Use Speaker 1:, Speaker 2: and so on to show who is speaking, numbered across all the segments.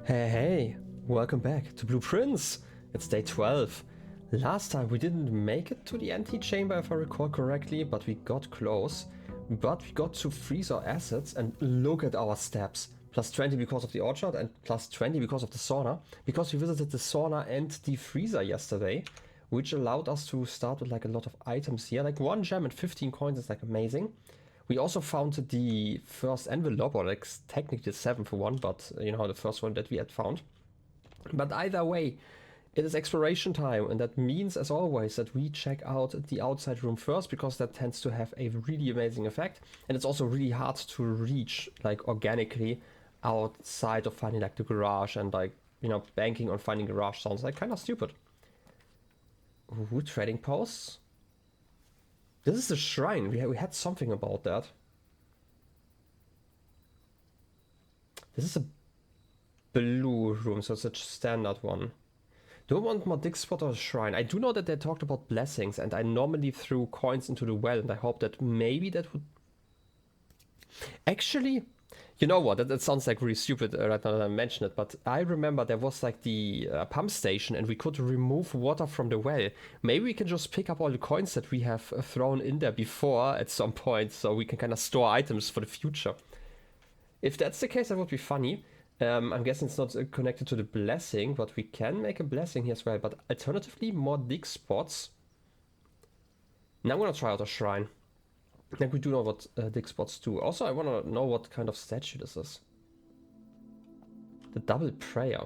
Speaker 1: Hey, welcome back to Blueprints. It's day 12. Last time we didn't make it to the antechamber if I recall correctly, but we got close. But we got to freeze our assets and look at our steps. Plus 20 because of the orchard and plus 20 because of the sauna. Because we visited the sauna and the freezer yesterday, which allowed us to start with like a lot of items here. Like 1 gem and 15 coins is like amazing. We also found the first envelope, or like technically the 7th one, but you know, the first one that we had found. But either way, it is exploration time, and that means, as always, that we check out the outside room first, because that tends to have a really amazing effect. And it's also really hard to reach, like, organically outside of finding, like, the garage, and, like, you know, banking on finding garage sounds like kind of stupid. Ooh, trading posts? This is the shrine. We had something about that. This is a blue room, so it's a standard one. Do I want more dig spot or a shrine? I do know that they talked about blessings, and I normally threw coins into the well, and I hope that maybe that would... Actually, you know what? That sounds like really stupid right now that I mention it, but I remember there was like the pump station, and we could remove water from the well. Maybe we can just pick up all the coins that we have thrown in there before at some point, so we can kind of store items for the future. If that's the case, that would be funny. I'm guessing it's not connected to the blessing, but we can make a blessing here as well. But alternatively, more dig spots. Now I'm gonna try out a shrine. Like, we do know what dig spots do. Also, I wanna know what kind of statue this is. The double prayer.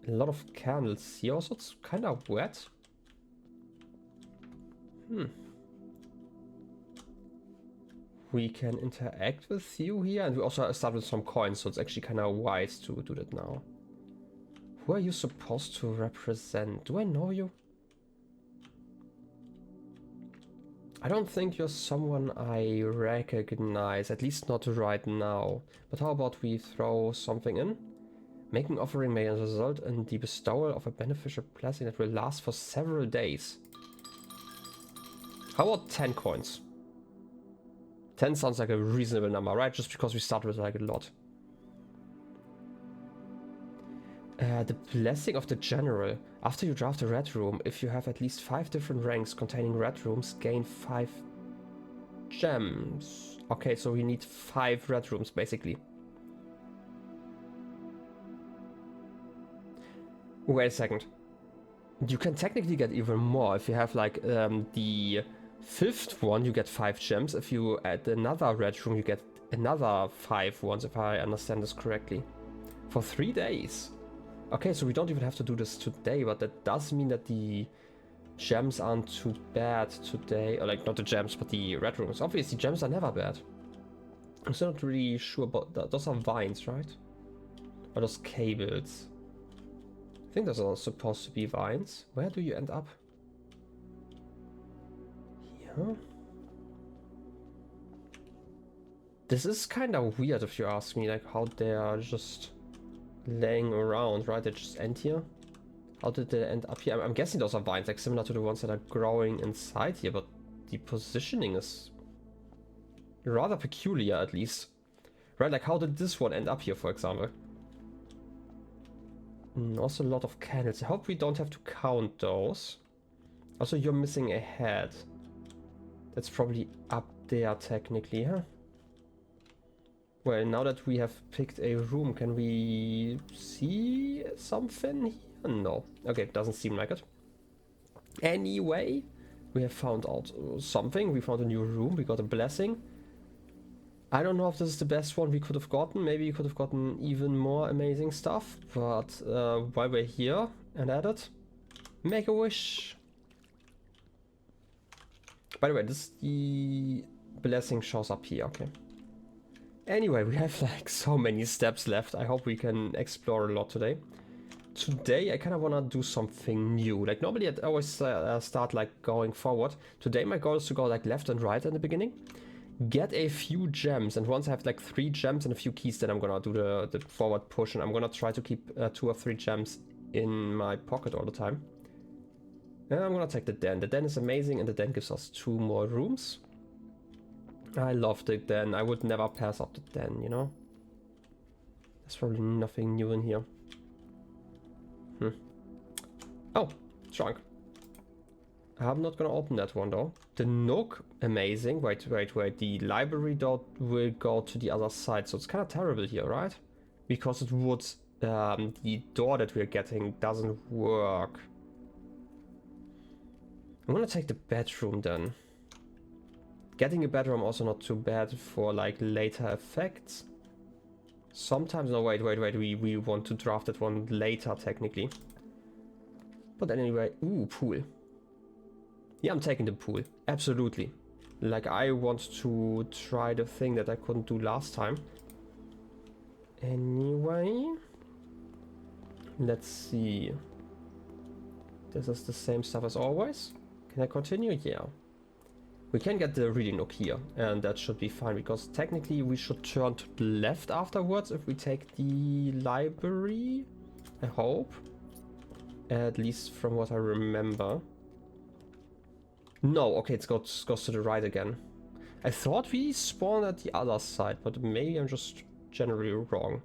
Speaker 1: A lot of candles here. Also, it's kind of wet. We can interact with you here, and we also start with some coins, so it's actually kind of wise to do that now. Who are you supposed to represent? Do I know you? I don't think you're someone I recognize, at least not right now. But how about we throw something in? Making offering may result in the bestowal of a beneficial blessing that will last for several days. How about 10 coins? 10 sounds like a reasonable number, right? Just because we start with like a lot. The blessing of the general. After you draft a red room, if you have at least 5 different ranks containing red rooms, gain 5 gems. Okay, so we need 5 red rooms basically. Wait a second. You can technically get even more if you have like the 5th one, you get 5 gems. If you add another red room, you get another 5 ones, if I understand this correctly. For 3 days. Okay, so we don't even have to do this today, but that does mean that the gems aren't too bad today. Or like, not the gems, but the red rooms. Obviously, gems are never bad. I'm still not really sure about that. Those are vines, right? Or those cables? I think those are supposed to be vines. Where do you end up? Here? This is kind of weird if you ask me, like how they are just laying around, right? They just end here. How did they end up here? I'm guessing those are vines, like similar to the ones that are growing inside here, but the positioning is rather peculiar, at least. Right, like how did this one end up here, for example? Also a lot of candles. I hope we don't have to count those. Also, you're missing a head. That's probably up there, technically, huh? Well, now that we have picked a room, can we see something here? No. Okay, doesn't seem like it. Anyway, we have found out something. We found a new room. We got a blessing. I don't know if this is the best one we could have gotten. Maybe we could have gotten even more amazing stuff. But while we're here and at it, make a wish. By the way, the blessing shows up here. Okay. Anyway, we have like so many steps left. I hope we can explore a lot today. Today, I kind of want to do something new. Like normally I'd always start like going forward. Today my goal is to go like left and right in the beginning. Get a few gems, and once I have like 3 gems and a few keys, then I'm gonna do the forward push, and I'm gonna try to keep 2 or 3 gems in my pocket all the time. And I'm gonna take the den. The den is amazing, and the den gives us 2 more rooms. I love the den. I would never pass up the den, you know? There's probably nothing new in here. Oh, trunk. I'm not gonna open that one though. The nook, amazing. Wait. The library door will go to the other side, so it's kind of terrible here, right? Because it would, the door that we're getting doesn't work. I'm gonna take the bedroom then. Getting a bedroom also not too bad for like later effects. Sometimes, no, wait, we want to draft that one later technically. But anyway, ooh, pool. Yeah, I'm taking the pool, absolutely. Like, I want to try the thing that I couldn't do last time. Anyway, let's see. This is the same stuff as always. Can I continue? Yeah. We can get the reading nook here, and that should be fine, because technically we should turn to the left afterwards if we take the library, I hope. At least from what I remember. No, okay, it goes to the right again. I thought we spawned at the other side, but maybe I'm just generally wrong.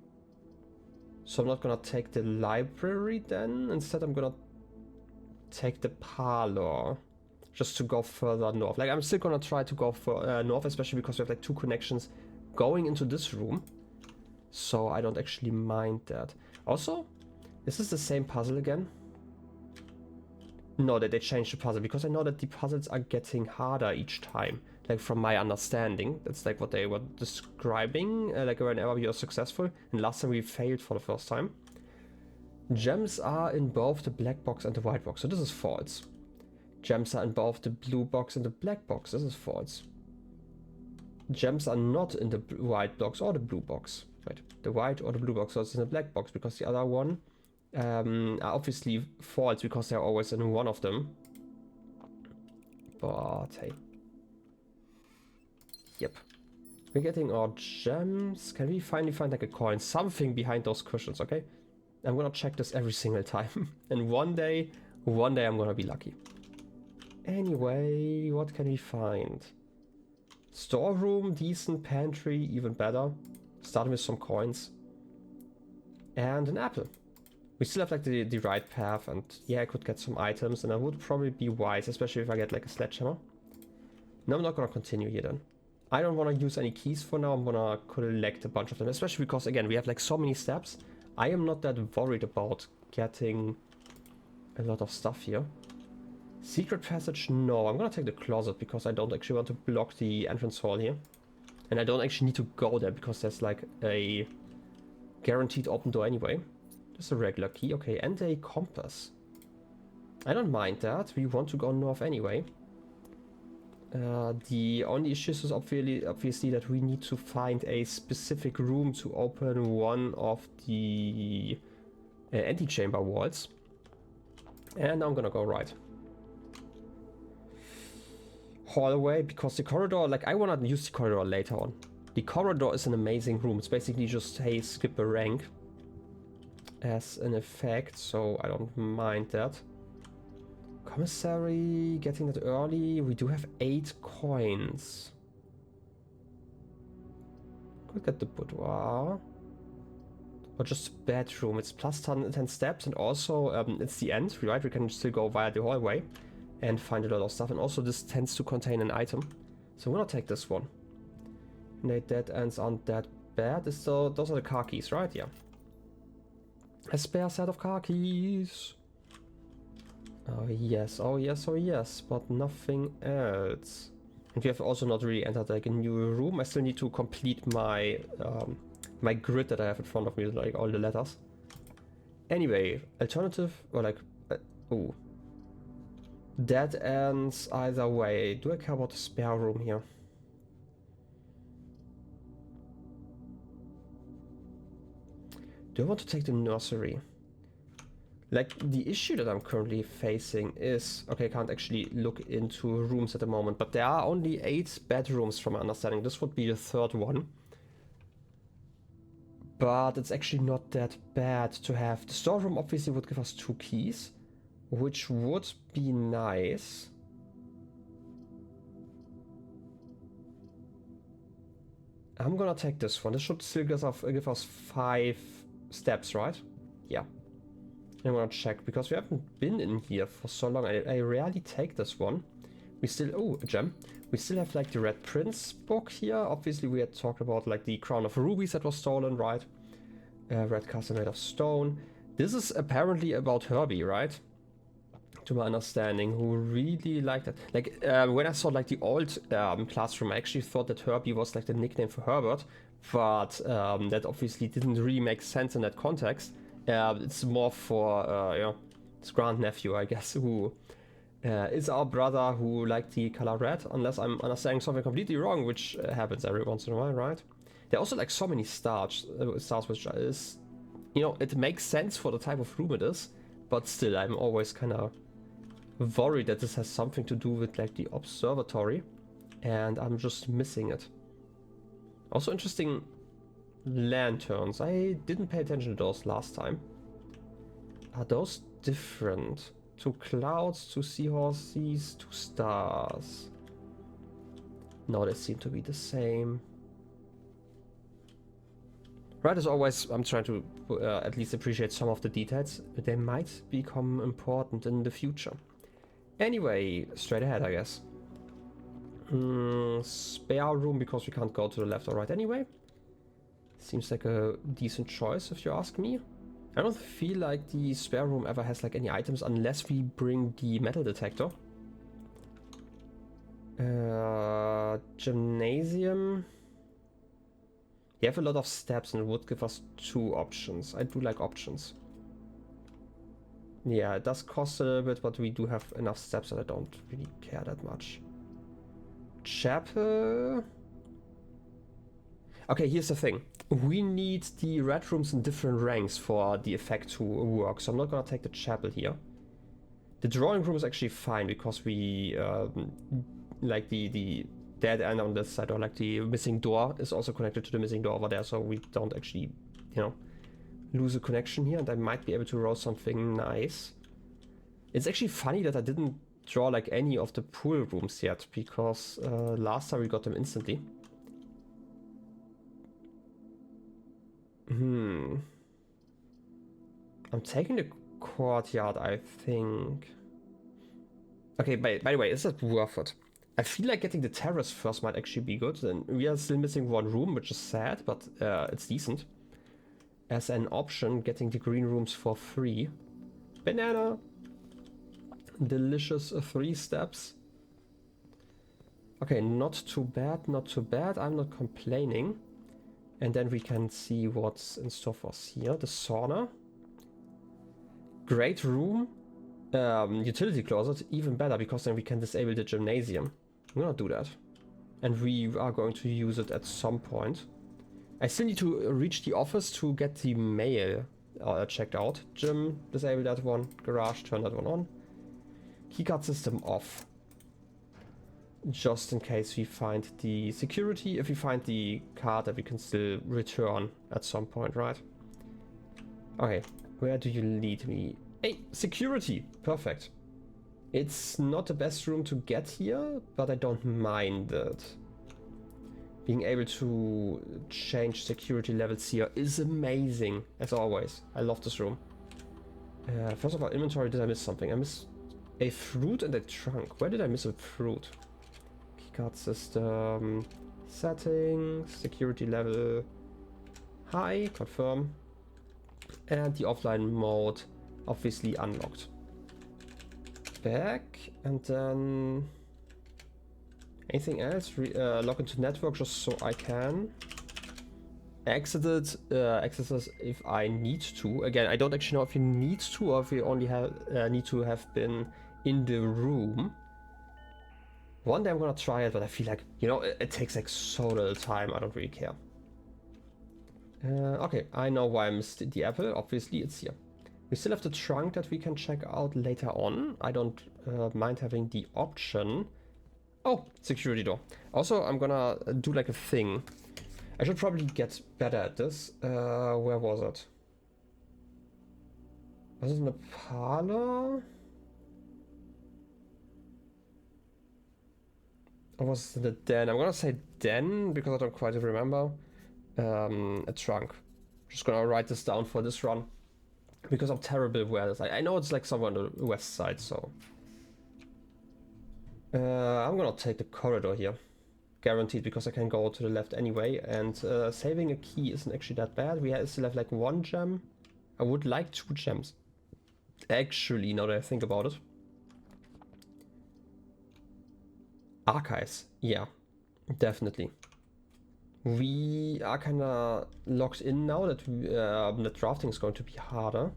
Speaker 1: So I'm not gonna take the library then. Instead, I'm gonna take the parlor. Just to go further north. Like, I'm still gonna try to go for north, especially because we have like 2 connections going into this room. So I don't actually mind that. Also, is this the same puzzle again? No, that they changed the puzzle, because I know that the puzzles are getting harder each time. Like, from my understanding, that's like what they were describing, like whenever you're successful. And last time we failed for the first time. Gems are in both the black box and the white box, so this is false. Gems are in both the blue box and the black box, this is false. Gems are not in the white box or the blue box. Right, the white or the blue box, so it's in the black box, because the other one are obviously false, because they're always in one of them. But hey. Yep. We're getting our gems. Can we finally find like a coin? Something behind those cushions, okay? I'm gonna check this every single time. And one day I'm gonna be lucky. Anyway, what can we find? Storeroom, decent. Pantry, even better. Starting with some coins. And an apple. We still have like the right path, and yeah, I could get some items, and I would probably be wise, especially if I get like a sledgehammer. No, I'm not gonna continue here then. I don't want to use any keys for now. I'm gonna collect a bunch of them, especially because, again, we have like so many steps. I am not that worried about getting a lot of stuff here. Secret passage, no. I'm gonna take the closet, because I don't actually want to block the entrance hall here. And I don't actually need to go there, because there's like a guaranteed open door anyway. Just a regular key, okay, and a compass. I don't mind that. We want to go north anyway. The only issue is obviously that we need to find a specific room to open one of the antechamber walls. And I'm gonna go right. Hallway, because the corridor, like, I wanna use the corridor later on. The corridor is an amazing room. It's basically just, hey, skip a rank as an effect, so I don't mind that. Commissary, getting that early. We do have 8 coins. Could get the boudoir. Or just bedroom. It's plus 10 steps, and also it's the end, right? We can still go via the hallway and find a lot of stuff. And also this tends to contain an item. So I'm gonna take this one. And the dead ends aren't that bad. Those are the car keys, right? Yeah. A spare set of car keys. Oh yes, oh yes, oh yes, but nothing else. And we have also not really entered like a new room. I still need to complete my my grid that I have in front of me, like all the letters. Anyway, alternative, or like, oh. Dead ends either way. Do I care about the spare room here? Do I want to take the nursery? Like, the issue that I'm currently facing is... Okay, I can't actually look into rooms at the moment, but there are only 8 bedrooms from my understanding. This would be the 3rd one. But it's actually not that bad to have. The storeroom obviously would give us 2 keys, which would be nice. I'm gonna take this one. This should still give us 5 steps, right? Yeah. I'm gonna check, because we haven't been in here for so long. I rarely take this one. We still... Oh, a gem. We still have like the Red Prince book here. Obviously we had talked about like the Crown of Rubies that was stolen, right? Red Castle made of stone. This is apparently about Herbie, right? To my understanding, who really liked it. Like, when I saw like the old classroom, I actually thought that Herbie was like the nickname for Herbert, but that obviously didn't really make sense in that context. It's more for, you know, his grandnephew, I guess, who is our brother who liked the color red, unless I'm understanding something completely wrong, which happens every once in a while, right? There are also like so many stars which is, you know, it makes sense for the type of room it is, but still I'm always kind of worried that this has something to do with like the observatory, and I'm just missing it. Also interesting lanterns. I didn't pay attention to those last time. Are those different? 2 clouds, 2 seahorses, 2 stars. No, they seem to be the same. Right, as always, I'm trying to at least appreciate some of the details. They might become important in the future. Anyway, straight ahead, I guess. Spare room, because we can't go to the left or right anyway. Seems like a decent choice, if you ask me. I don't feel like the spare room ever has like any items unless we bring the metal detector. Gymnasium. You have a lot of steps and it would give us 2 options. I do like options. Yeah, it does cost a little bit, but we do have enough steps that I don't really care that much. Chapel. Okay, here's the thing. We need the red rooms in different ranks for the effect to work, so I'm not gonna take the chapel here. The drawing room is actually fine, because we like the dead end on this side, or like the missing door is also connected to the missing door over there, so we don't actually, you know, lose a connection here, and I might be able to roll something nice. It's actually funny that I didn't draw like any of the pool rooms yet, because last time we got them instantly. I'm taking the courtyard, I think. Okay, by the way, is that worth it? I feel like getting the terrace first might actually be good, and we are still missing 1 room, which is sad, but it's decent. As an option, getting the green rooms for free. Banana! Delicious 3 steps. Okay, not too bad, not too bad. I'm not complaining. And then we can see what's in store for us here. The sauna. Great room. Utility closet, even better, because then we can disable the gymnasium. I'm gonna do that. And we are going to use it at some point. I still need to reach the office to get the mail checked out. Gym, disable that one. Garage, turn that one on. Keycard system off. Just in case we find the security. If we find the card that we can still return at some point, right? Okay, where do you lead me? Hey, security! Perfect. It's not the best room to get here, but I don't mind it. Being able to change security levels here is amazing, as always. I love this room. First of all, inventory, did I miss something? I missed a fruit and a trunk. Where did I miss a fruit? Keycard system, settings, security level, high, confirm. And the offline mode, obviously unlocked. Back, and then anything else? Log into network just so I can exit it, access if I need to. Again, I don't actually know if you need to, or if you only have need to have been in the room. One day I'm gonna try it, but I feel like, you know, it takes like so little time. I don't really care. Okay, I know why I missed the apple. Obviously, it's here. We still have the trunk that we can check out later on. I don't mind having the option. Oh, security door. Also, I'm gonna do like a thing. I should probably get better at this. Where was it? Was it in the parlor? Or was it a den? I'm gonna say den because I don't quite remember. A trunk. Just gonna write this down for this run. Because I'm terrible where it is. I know it's like somewhere on the west side, so. I'm gonna take the corridor here. Guaranteed, because I can go to the left anyway. And saving a key isn't actually that bad. We still have like 1 gem. I would like 2 gems. Actually, now that I think about it. Archives. Yeah, definitely. We are kind of locked in now that the drafting is going to be harder.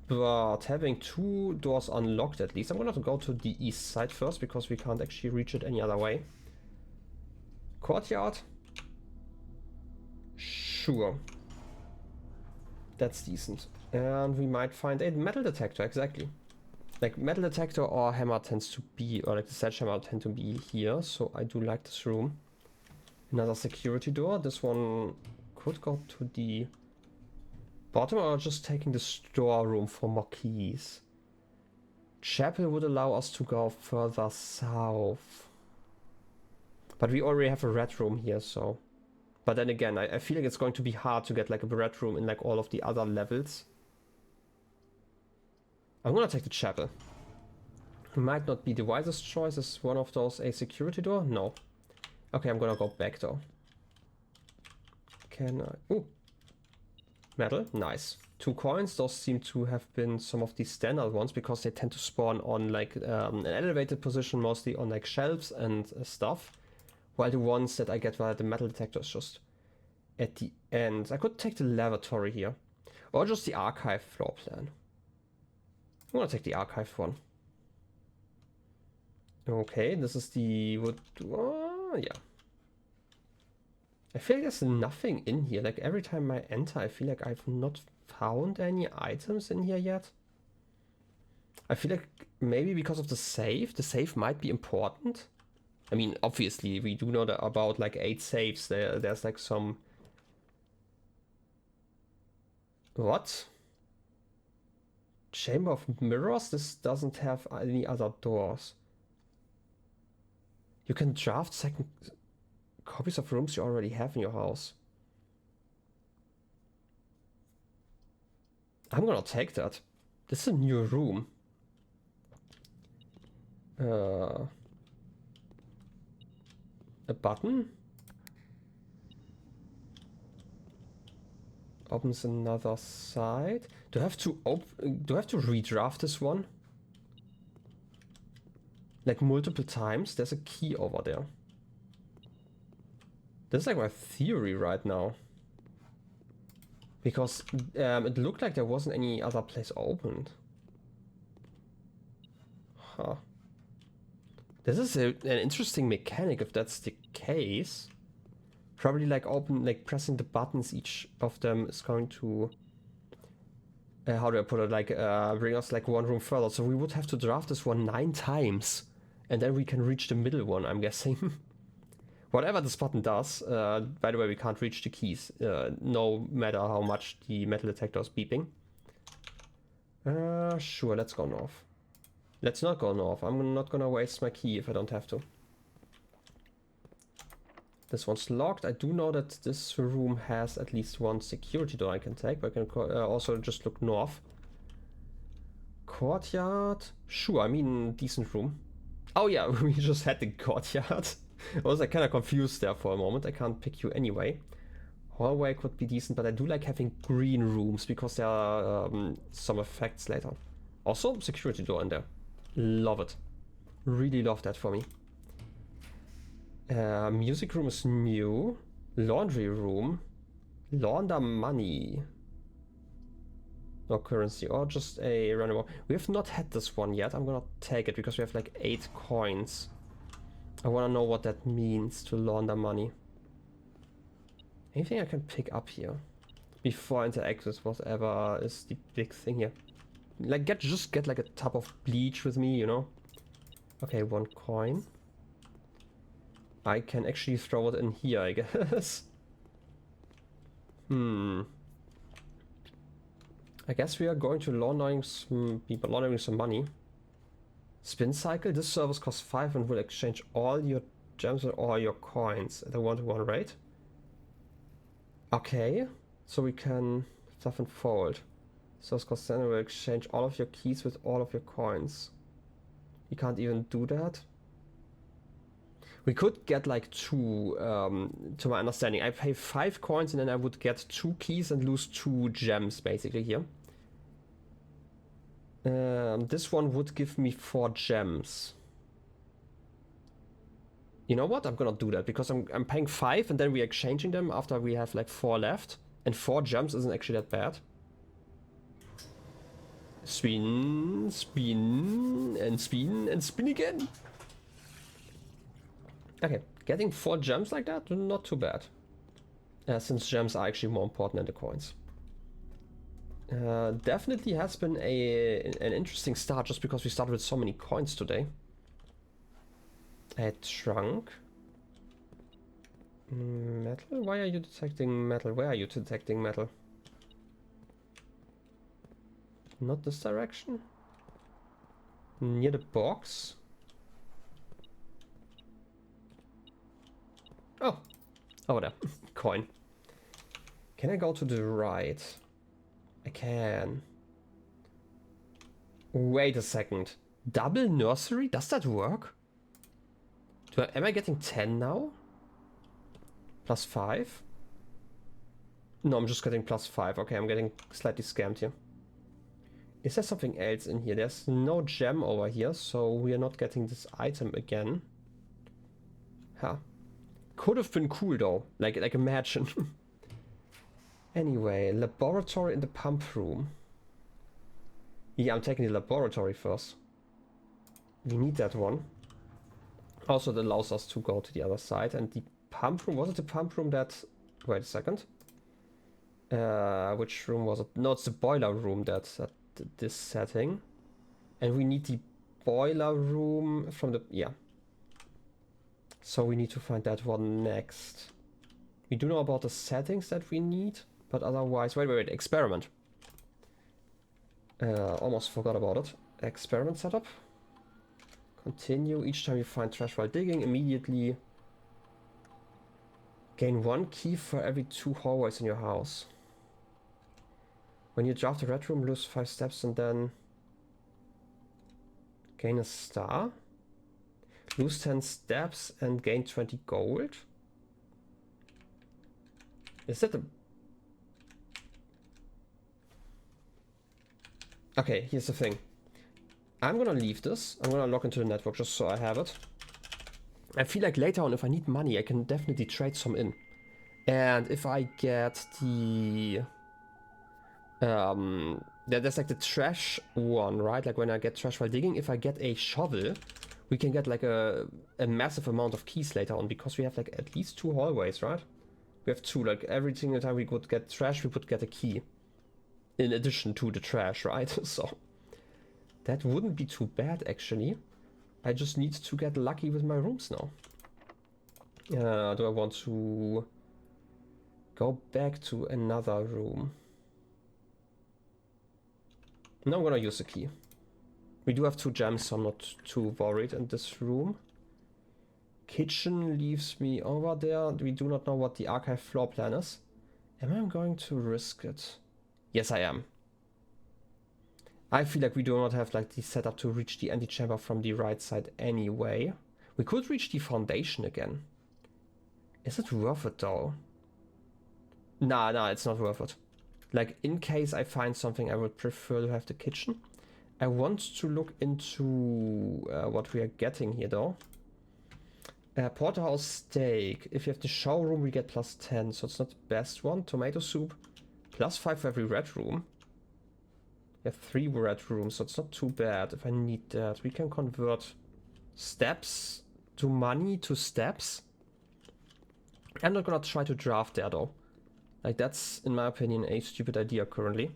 Speaker 1: But having 2 doors unlocked at least. I'm gonna go to the east side first because we can't actually reach it any other way. Courtyard? Sure. That's decent. And we might find a metal detector, exactly. Like metal detector or hammer tends to be, or like the sledgehammer tend to be here. So I do like this room. Another security door. This one could go to the bottom, or just taking the storeroom for more keys. Chapel would allow us to go further south. But we already have a red room here, so. But then again, I feel like it's going to be hard to get like a red room in like all of the other levels. I'm gonna take the chapel. It might not be the wisest choice. Is one of those a security door? No. Okay, I'm gonna go back though. Can I? Ooh. Metal, nice. 2 coins. Those seem to have been some of the standard ones because they tend to spawn on like an elevated position, mostly on like shelves and stuff. While the ones that I get via the metal detector is just at the end. I could take the lavatory here. Or just the archive floor plan. I'm gonna take the archive one. Okay, this is the wood. Oh, yeah. I feel like there's nothing in here. Like every time I enter, I feel like I've not found any items in here yet. I feel like maybe because of the save might be important. I mean, obviously, we do know that about like 8 saves. There's like some. What? Chamber of Mirrors? This doesn't have any other doors. You can draft second copies of rooms you already have in your house. I'm gonna take that. This is a new room. A button? Opens another side. Do I have to redraft this one? Like multiple times? There's a key over there. This is like my theory right now. Because it looked like there wasn't any other place opened. Huh. This is an interesting mechanic if that's the case. Probably like pressing the buttons, each of them is going to how do I put it, like bring us like 1 room further. So we would have to draft this one 9 times and then we can reach the middle one, I'm guessing. Whatever this button does, by the way, we can't reach the keys, no matter how much the metal detector is beeping. Sure, let's go north. Let's not go north. I'm not gonna waste my key if I don't have to. This one's locked. I do know that this room has at least 1 security door I can take, but I can also just look north. Courtyard? Sure, I mean, decent room. Oh yeah, we just had the courtyard. I was like kind of confused there for a moment. I can't pick you anyway. Hallway could be decent, but I do like having green rooms because there are some effects later. Also, security door in there. Love it. Really love that for me. Music room is new. Laundry room. Launder money. No currency, or just a random. We have not had this one yet. I'm gonna take it because we have like 8 coins. I wanna know what that means to launder money. Anything I can pick up here before I interact with whatever is the big thing here. Like just get like a tub of bleach with me, you know? Okay, 1 coin. I can actually throw it in here, I guess. I guess we are going to be laundering some money. Spin cycle. This service costs 5 and will exchange all your gems and all your coins at a 1-to-1 rate. Okay, so we can stuff and fold. Service costs 10 and will exchange all of your keys with all of your coins. You can't even do that. We could get like 2, to my understanding. I pay 5 coins and then I would get 2 keys and lose 2 gems basically here. This one would give me 4 gems. You know what? I'm gonna do that because I'm paying 5 and then we're exchanging them after we have like 4 left. And 4 gems isn't actually that bad. Spin, spin, and spin, and spin again. Okay, getting 4 gems like that, not too bad. Since gems are actually more important than the coins. Definitely has been an interesting start just because we started with so many coins today. A trunk. Metal? Why are you detecting metal? Where are you detecting metal? Not this direction? Near the box? Oh, over there. Coin. Can I go to the right? I can. Wait a second. Double nursery? Does that work? Am I getting 10 now? Plus 5? No, I'm just getting plus 5. Okay, I'm getting slightly scammed here. Is there something else in here? There's no gem over here, so we are not getting this item again. Huh. Could have been cool though. Like imagine. Anyway, laboratory in the pump room. Yeah, I'm taking the laboratory first. We need that one. Also, it allows us to go to the other side. And the pump room, was it the pump room that... Wait a second. Which room was it? No, it's the boiler room that's at this setting. And we need the boiler room from the... Yeah. So we need to find that one next. We do know about the settings that we need. But otherwise... Wait. Experiment. Almost forgot about it. Experiment setup. Continue. Each time you find trash while digging, immediately gain 1 key for every 2 hallways in your house. When you draft the red room, lose 5 steps and then gain a star. Lose 10 steps and gain 20 gold. Is that the... Okay, here's the thing. I'm gonna leave this. I'm gonna log into the network just so I have it. I feel like later on if I need money I can definitely trade some in. And if I get the... there's like the trash one, right? Like when I get trash while digging, if I get a shovel, we can get like a massive amount of keys later on because we have like at least 2 hallways, right? We have 2, like every single time we could get trash, we would get a key. In addition to the trash, right? So that wouldn't be too bad actually. I just need to get lucky with my rooms now. Do I want to go back to another room? No, I'm gonna use a key. We do have 2 gems, so I'm not too worried in this room. Kitchen leaves me over there. We do not know what the archive floor plan is. Am I going to risk it? Yes, I am. I feel like we do not have like the setup to reach the antechamber from the right side anyway. We could reach the foundation again. Is it worth it though? Nah, it's not worth it. Like in case I find something, I would prefer to have the kitchen. I want to look into what we are getting here though. Porterhouse steak. If you have the showroom, we get plus 10, so it's not the best one. Tomato soup, plus 5 for every red room. We have 3 red rooms, so it's not too bad if I need that. We can convert steps to money to steps. I'm not gonna try to draft there though. Like that's, in my opinion, a stupid idea currently.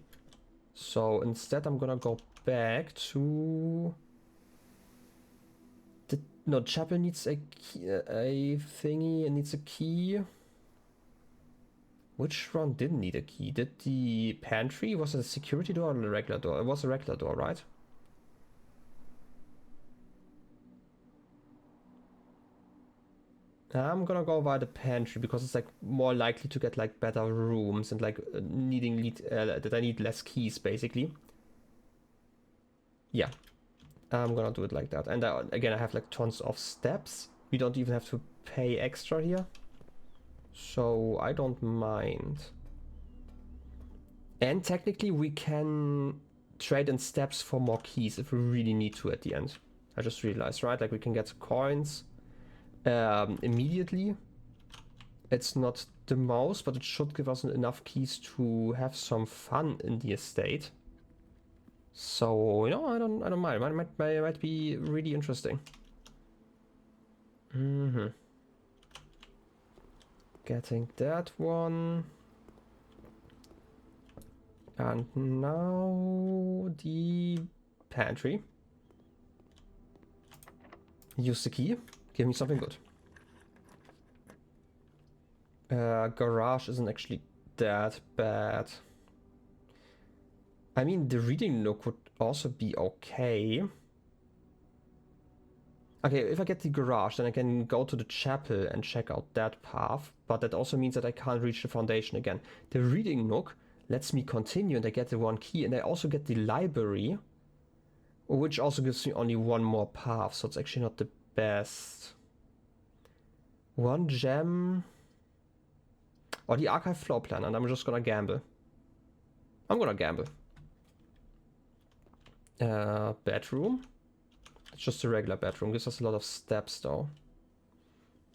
Speaker 1: So instead I'm gonna go back to... No, chapel needs a key, a thingy, it needs a key. Which one didn't need a key? Did the pantry, was it a security door or a regular door? It was a regular door, right? I'm gonna go by the pantry because it's like more likely to get like better rooms and like that I need less keys basically. Yeah, I'm gonna do it like that. And again, I have like tons of steps. We don't even have to pay extra here, so I don't mind. And technically we can trade in steps for more keys if we really need to at the end. I just realized, right? Like we can get coins immediately. It's not the most, but it should give us enough keys to have some fun in the estate. So, you know, I don't mind. It might be really interesting. Getting that one. And now the pantry. Use the key. Give me something good. Garage isn't actually that bad. I mean, the reading nook would also be okay. Okay, if I get the garage, then I can go to the chapel and check out that path. But that also means that I can't reach the foundation again. The reading nook lets me continue and I get the one key. And I also get the library, which also gives me only one more path. So it's actually not the best. One gem. Or the archive floor plan, and I'm just gonna gamble. I'm gonna gamble. Bedroom. It's just a regular bedroom. Gives us a lot of steps though.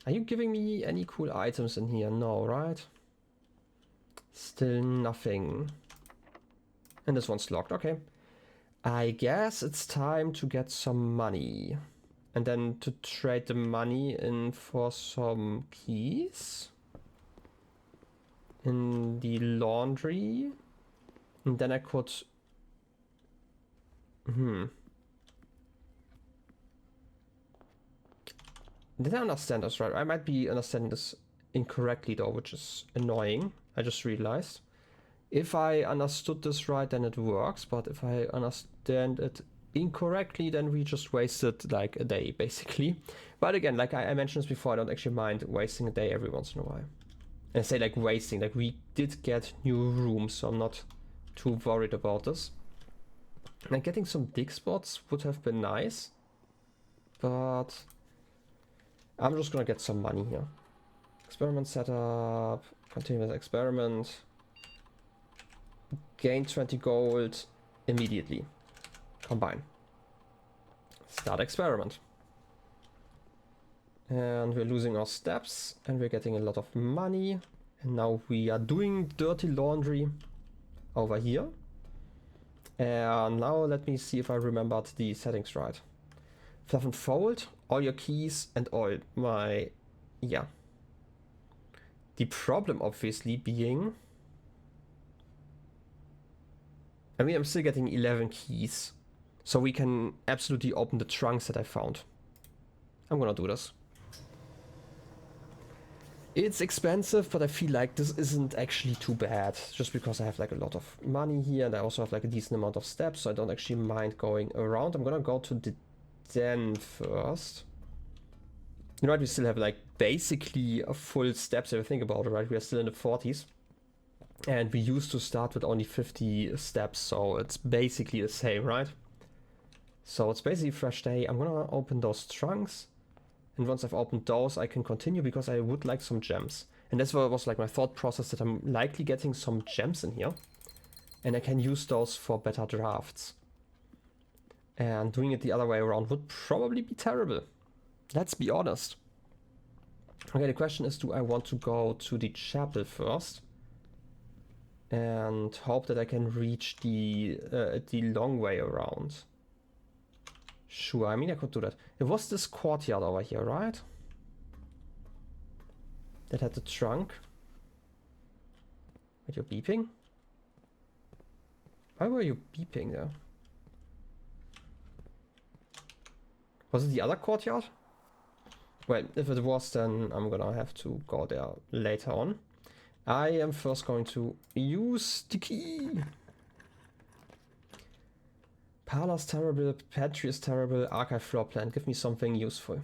Speaker 1: Are you giving me any cool items in here? No, right? Still nothing. And this one's locked. Okay. I guess it's time to get some money. And then to trade the money in for some keys. In the laundry. And then I could... Did I understand this right? I might be understanding this incorrectly though, which is annoying. I just realized. If I understood this right, then it works. But if I understand it incorrectly, then we just wasted like a day, basically. But again, like I mentioned this before, I don't actually mind wasting a day every once in a while. And I say like wasting, like we did get new rooms, so I'm not too worried about this. And getting some dig spots would have been nice. But I'm just gonna get some money here. Experiment setup, continue with experiment. Gain 20 gold immediately. Combine. Start experiment. And we're losing our steps and we're getting a lot of money. And now we are doing dirty laundry over here. And now let me see if I remembered the settings right. Fluff and fold, all your keys and all my... Yeah. The problem obviously being... I mean, I'm still getting 11 keys. So we can absolutely open the trunks that I found. I'm gonna do this. It's expensive, but I feel like this isn't actually too bad. Just because I have like a lot of money here and I also have like a decent amount of steps, so I don't actually mind going around. I'm gonna go to the den first. You know what, we still have like basically a full steps if you think about it, right? We are still in the 40s. And we used to start with only 50 steps, so it's basically the same, right? So it's basically a fresh day. I'm gonna open those trunks. And once I've opened those, I can continue because I would like some gems. And that's what was like my thought process, that I'm likely getting some gems in here. And I can use those for better drafts. And doing it the other way around would probably be terrible. Let's be honest. Okay, the question is, do I want to go to the chapel first? And hope that I can reach the long way around. Sure, I mean I could do that. It was this courtyard over here, right? That had the trunk. Wait, you're beeping? Why were you beeping there? Was it the other courtyard? Well, if it was, then I'm gonna have to go there later on. I am first going to use the key. Parlor's terrible, pantry is terrible, archive floor plan. Give me something useful.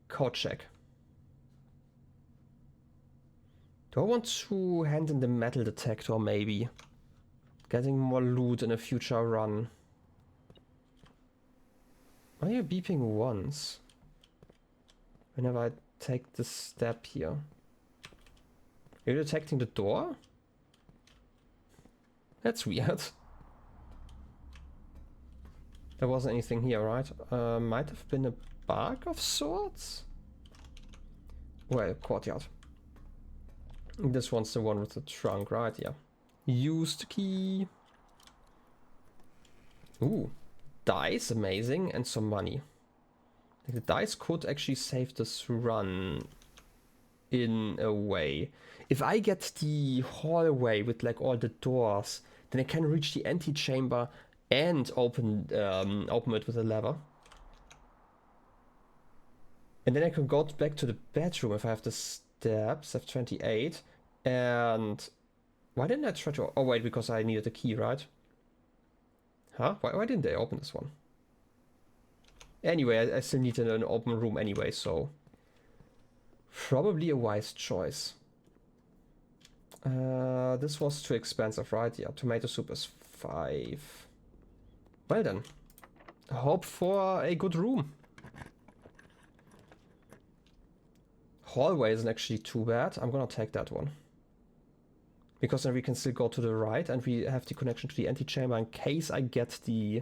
Speaker 1: Code check. Do I want to hand in the metal detector, maybe? Getting more loot in a future run. Why are you beeping once? Whenever I take this step here. Are you detecting the door? That's weird. There wasn't anything here, right? Might have been a bug of sorts? Well, courtyard. This one's the one with the trunk, right? Yeah. Used key. Ooh. Dice, amazing, and some money. Like the dice could actually save this run in a way. If I get the hallway with like all the doors, then I can reach the antechamber and open it with a lever. And then I can go back to the bedroom if I have the steps. I have 28. And why didn't I try to... Oh wait, because I needed a key, right? Huh? Why didn't they open this one? Anyway, I still need an open room anyway, so... Probably a wise choice. This was too expensive, right? Yeah, tomato soup is 5. Well then. Hope for a good room. Hallway isn't actually too bad. I'm gonna take that one. Because then we can still go to the right and we have the connection to the antechamber in case I get the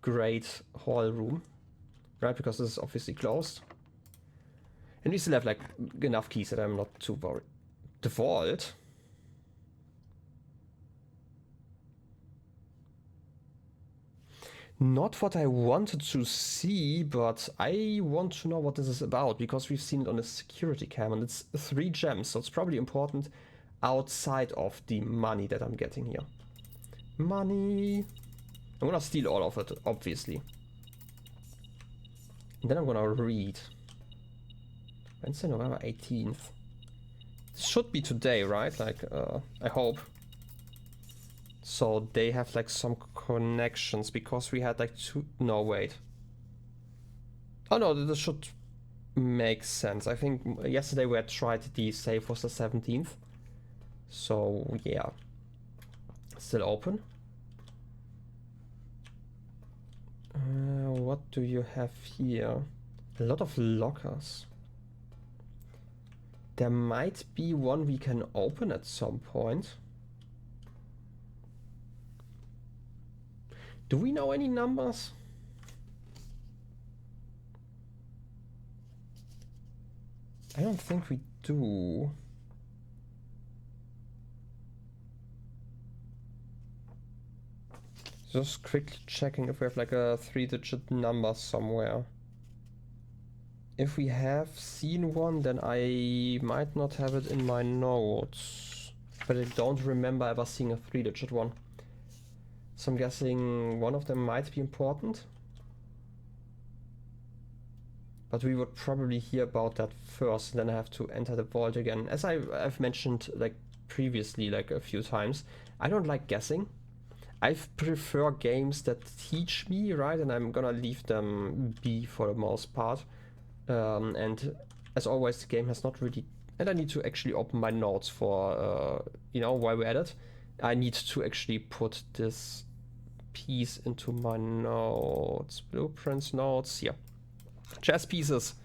Speaker 1: great hall room. Right, because this is obviously closed. And we still have like enough keys that I'm not too worried. The vault? Not what I wanted to see, but I want to know what this is about because we've seen it on a security cam and it's 3 gems, so it's probably important outside of the money that I'm getting here. Money! I'm gonna steal all of it, obviously. And then I'm gonna read. Wednesday, November 18th. This should be today, right? Like, I hope. So they have like some connections because we had like 2... No, wait. Oh no, this should make sense. I think yesterday we had tried the save was the 17th. So yeah. Still open. What do you have here? A lot of lockers. There might be one we can open at some point. Do we know any numbers? I don't think we do. Just quickly checking if we have like a 3-digit number somewhere. If we have seen one, then I might not have it in my notes. But I don't remember ever seeing a 3-digit one. So I'm guessing one of them might be important. But we would probably hear about that first, and then I have to enter the vault again. As I've mentioned like previously, like a few times, I don't like guessing. I prefer games that teach me, right? And I'm gonna leave them be for the most part. And as always, the game has not really... And I need to actually open my notes for, you know, while we're at it. I need to actually put this piece into my notes. Blueprints, notes, here. Chess pieces.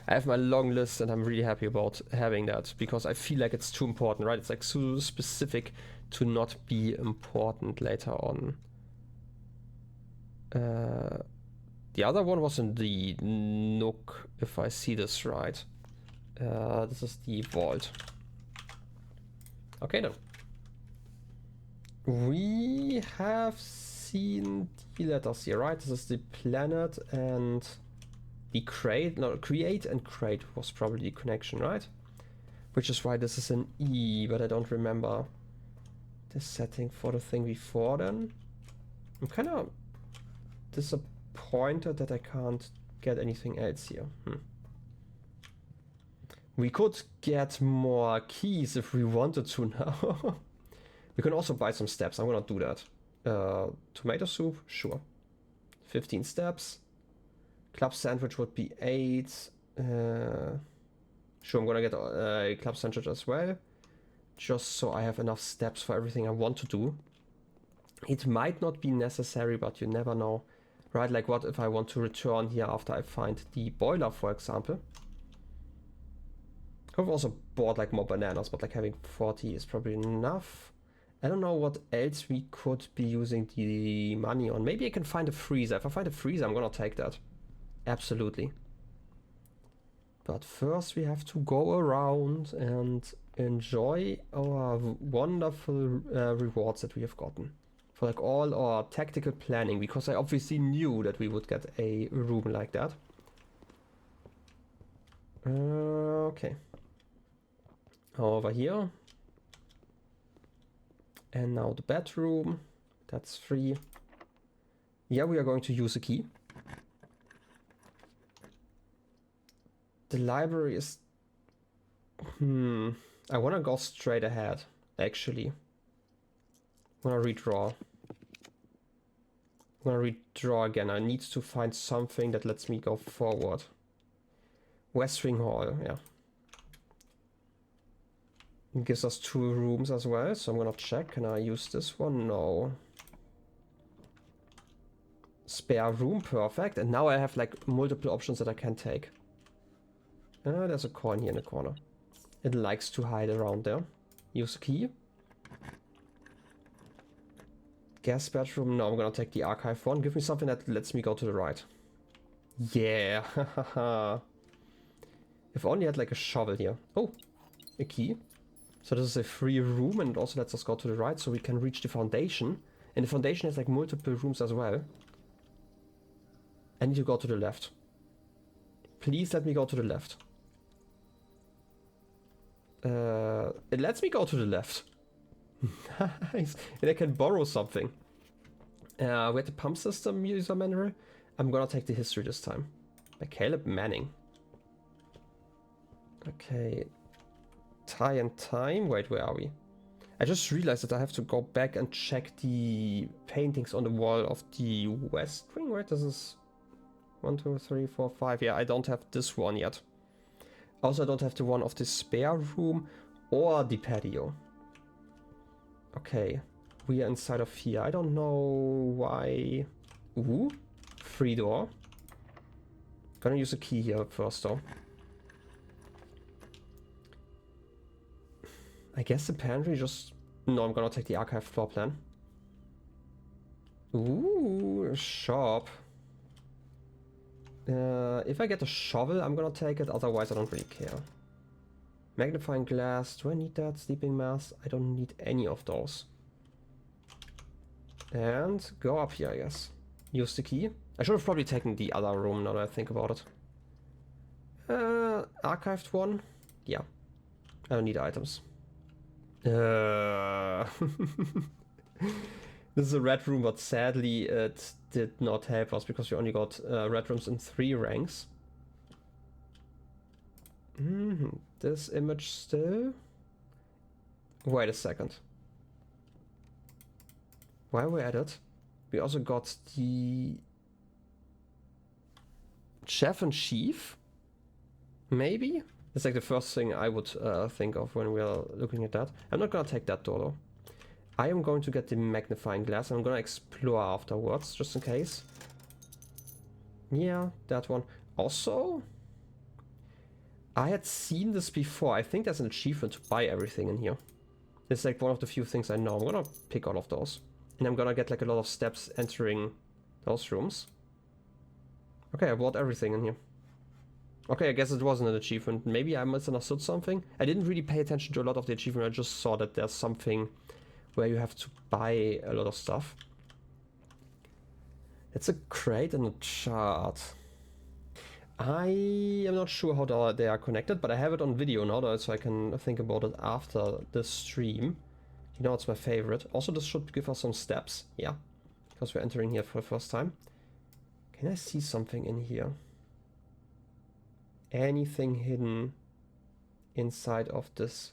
Speaker 1: I have my long list and I'm really happy about having that because I feel like it's too important, right? It's like so specific to not be important later on. The other one was in the nook, if I see this right. This is the vault. Okay then. We have seen the letters here, right? This is the planet and the crate. No, create and crate was probably the connection, right? Which is why this is an E, but I don't remember the setting for the thing before then. I'm kind of disappointed that I can't get anything else here. We could get more keys if we wanted to now. We can also buy some steps. I'm gonna do that. Tomato soup, sure. 15 steps. Club sandwich would be 8. Sure, I'm gonna get a club centered as well, just so I have enough steps for everything I want to do. It might not be necessary, but you never know. Right, like what if I want to return here after I find the boiler, for example? I've also bought like more bananas, but like having 40 is probably enough. I don't know what else we could be using the money on. Maybe I can find a freezer. If I find a freezer, I'm gonna take that. Absolutely. But first we have to go around and enjoy our wonderful rewards that we have gotten. For like all our tactical planning, because I obviously knew that we would get a room like that. Okay. Over here. And now the bedroom. That's free. Yeah, we are going to use a key. The library is... I want to go straight ahead, actually. I want to redraw. I'm gonna redraw again. I need to find something that lets me go forward. West Wing Hall, yeah. It gives us 2 rooms as well, so I'm gonna check. Can I use this one? No. Spare room, perfect. And now I have like multiple options that I can take. There's a coin here in the corner. It likes to hide around there. Use a key. Guest bedroom, no, I'm gonna take the archive one. Give me something that lets me go to the right. Yeah, if only I had like a shovel here. Oh, a key. So this is a free room and it also lets us go to the right so we can reach the foundation. And the foundation has like multiple rooms as well. I need to go to the left. Please let me go to the left. It lets me go to the left. Nice. And I can borrow something. With the pump system user manual, I'm gonna take the history this time. By Caleb Manning. Okay. Tie and time. Wait, where are we? I just realized that I have to go back and check the paintings on the wall of the West Wing. Wait, this is 1, 2, 3, 4, 5. Yeah, I don't have this one yet. Also, I don't have the one of the spare room or the patio. Okay, we are inside of here. I don't know why. Ooh, free door. Gonna use a key here first though. I guess the pantry just... No, I'm gonna take the archive floor plan. Ooh, a shop. If I get a shovel, I'm gonna take it. Otherwise, I don't really care. Magnifying glass. Do I need that? Sleeping mask. I don't need any of those. And go up here, I guess. Use the key. I should have probably taken the other room now that I think about it. Archived one. Yeah. I don't need items. This is a red room, but sadly it did not help us because we only got red rooms in 3 ranks. This image still? Wait a second. While we're at it, we also got the chef and chief. Maybe? It's like the first thing I would think of when we are looking at that. I'm not gonna take that door though. I am going to get the magnifying glass. I'm gonna explore afterwards, just in case. Yeah, that one. Also, I had seen this before. I think there's an achievement to buy everything in here. It's like one of the few things I know. I'm gonna pick all of those. And I'm gonna get like a lot of steps entering those rooms. Okay, I bought everything in here. Okay, I guess it wasn't an achievement. Maybe I misunderstood something. I didn't really pay attention to a lot of the achievement. I just saw that there's something where you have to buy a lot of stuff. It's a crate and a chart. I am not sure how they are connected, but I have it on video now, so I can think about it after the stream. You know, it's my favorite. Also, this should give us some steps. Yeah, because we're entering here for the first time. Can I see something in here? Anything hidden inside of this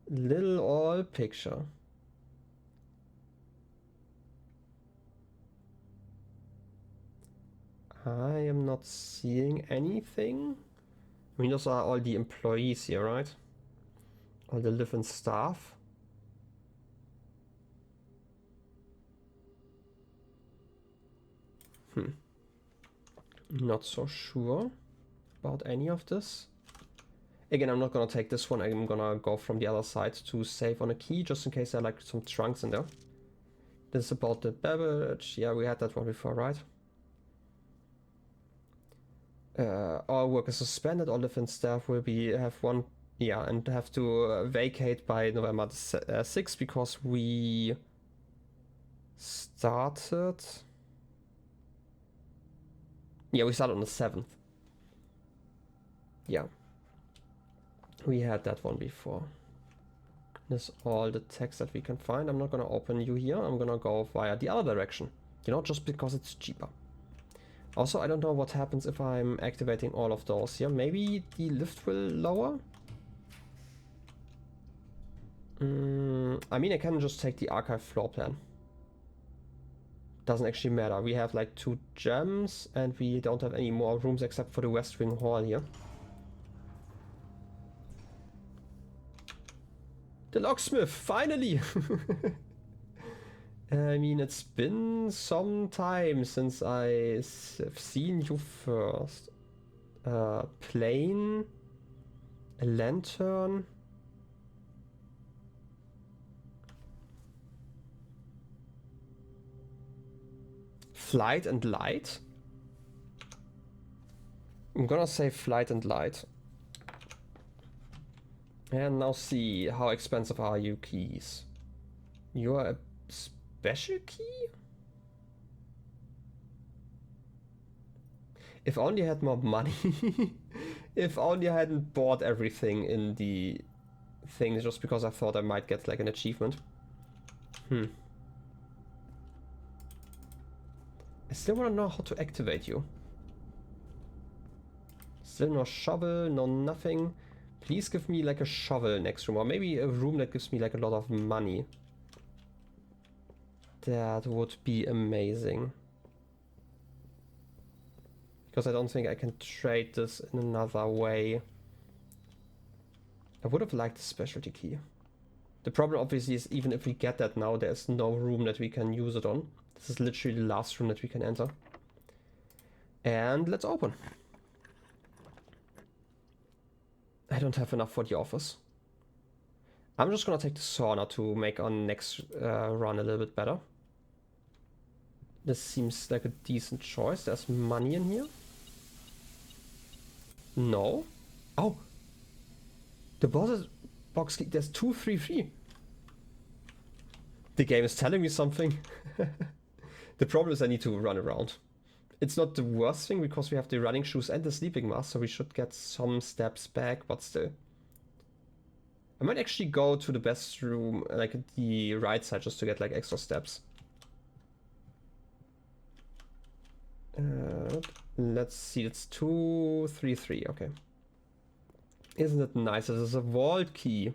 Speaker 1: little old picture? I am not seeing anything. I mean, those are all the employees here, right? All the live-in staff. Not so sure about any of this. Again, I'm not gonna take this one. I'm gonna go from the other side to save on a key, just in case there are like some trunks in there. This is about the beverage. Yeah, we had that one before, right? All work is suspended. All live-in staff will have one, yeah, and have to vacate by November 6th because we started. Yeah, we started on the 7th. Yeah. We had that one before. This is all the text that we can find. I'm not gonna open you here. I'm gonna go via the other direction. You know, just because it's cheaper. Also, I don't know what happens if I'm activating all of those here. Maybe the lift will lower? I mean, I can just take the archive floor plan. Doesn't actually matter. We have like 2 gems and we don't have any more rooms except for the West Wing Hall here. The locksmith, finally! I mean, it's been some time since I've seen you first. Plane, a lantern. Flight and light? I'm gonna say flight and light. And now see, how expensive are you keys? You are a special key? If only I had more money. If only I hadn't bought everything in the thing just because I thought I might get like an achievement. I still want to know how to activate you. Still no shovel, no nothing. Please give me like a shovel next room, or maybe a room that gives me like a lot of money. That would be amazing. Because I don't think I can trade this in another way. I would have liked the specialty key. The problem obviously is even if we get that now, there's no room that we can use it on. This is literally the last room that we can enter. And let's open. I don't have enough for the office. I'm just gonna take the sauna to make our next run a little bit better. This seems like a decent choice. There's money in here. No. Oh. The box key. There's 233. The game is telling me something. The problem is I need to run around. It's not the worst thing because we have the running shoes and the sleeping mask, so we should get some steps back, but still. I might actually go to the best room, like the right side, just to get like extra steps. Let's see, it's 233, okay. Isn't it nice? This is a vault key.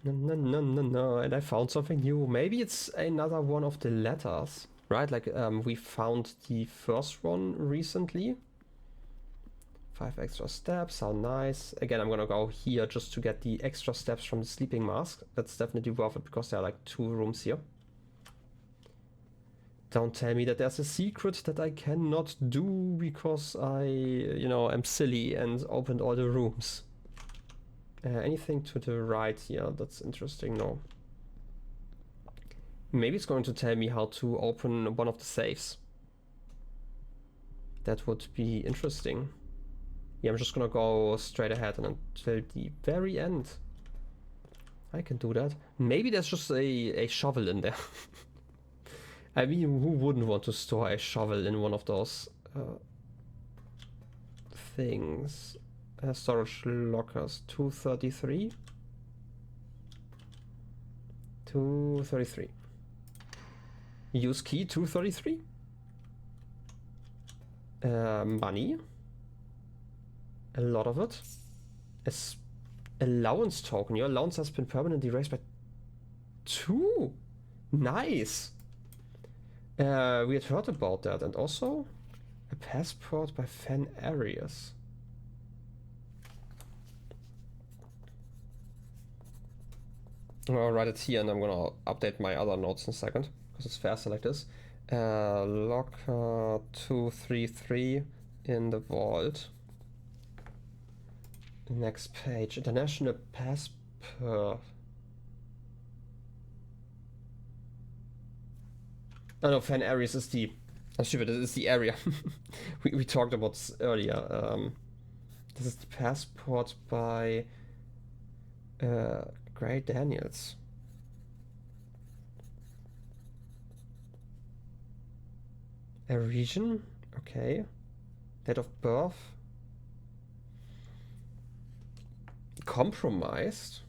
Speaker 1: No, and I found something new. Maybe it's another one of the letters. Right, like we found the first one recently. 5 extra steps, how nice. Again, I'm gonna go here just to get the extra steps from the sleeping mask. That's definitely worth it because there are like 2 rooms here. Don't tell me that there's a secret that I cannot do because I, you know, am silly and opened all the rooms. Anything to the right here? That's interesting, no. Maybe it's going to tell me how to open one of the safes. That would be interesting. Yeah, I'm just gonna go straight ahead and until the very end. I can do that. Maybe there's just a shovel in there. I mean, who wouldn't want to store a shovel in one of those things? Storage lockers, 233? 233. Use key 233. Money. A lot of it. Allowance token. Your allowance has been permanently raised by 2. Nice. We had heard about that. And also a passport by fan areas. I'll write it here and I'm gonna update my other notes in a second because it's faster like this. Locker 233 in the vault. Next page. International passport. Oh no, Fan Areas is the... I'm stupid, it is the area. we talked about this earlier. This is the passport by Gray Daniels. A region? Okay. Date of birth. Compromised.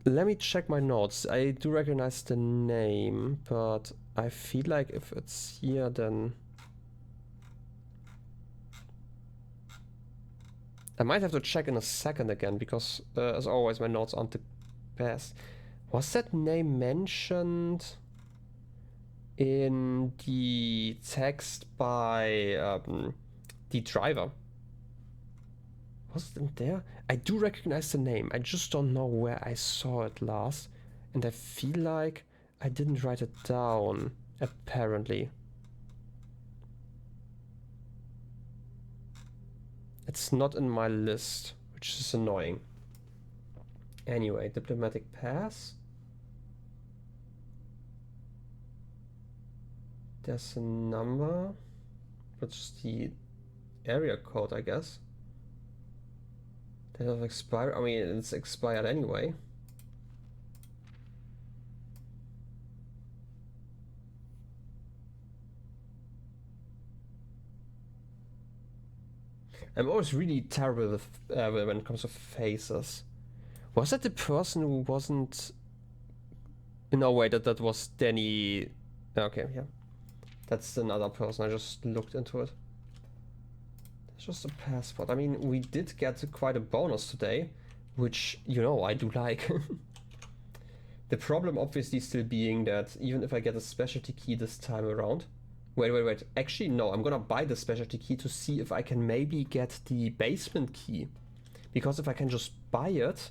Speaker 1: Let me check my notes. I do recognize the name, but I feel like if it's here, then I might have to check in a second again, because as always, my notes aren't the best. Was that name mentioned in the text by the driver? Was it in there? I do recognize the name. I just don't know where I saw it last. And I feel like I didn't write it down, apparently. It's not in my list, which is annoying. Anyway, diplomatic pass. There's a number, which is the area code, I guess. They have expired. I mean, it's expired anyway. I'm always really terrible with, when it comes to faces. Was that the person who wasn't... No, wait, that was Danny... Okay, yeah. That's another person, I just looked into it. It's just a passport. I mean, we did get quite a bonus today, which, you know, I do like. The problem obviously still being that even if I get a specialty key this time around... Wait. Actually, no, I'm gonna buy the specialty key to see if I can maybe get the basement key. Because if I can just buy it,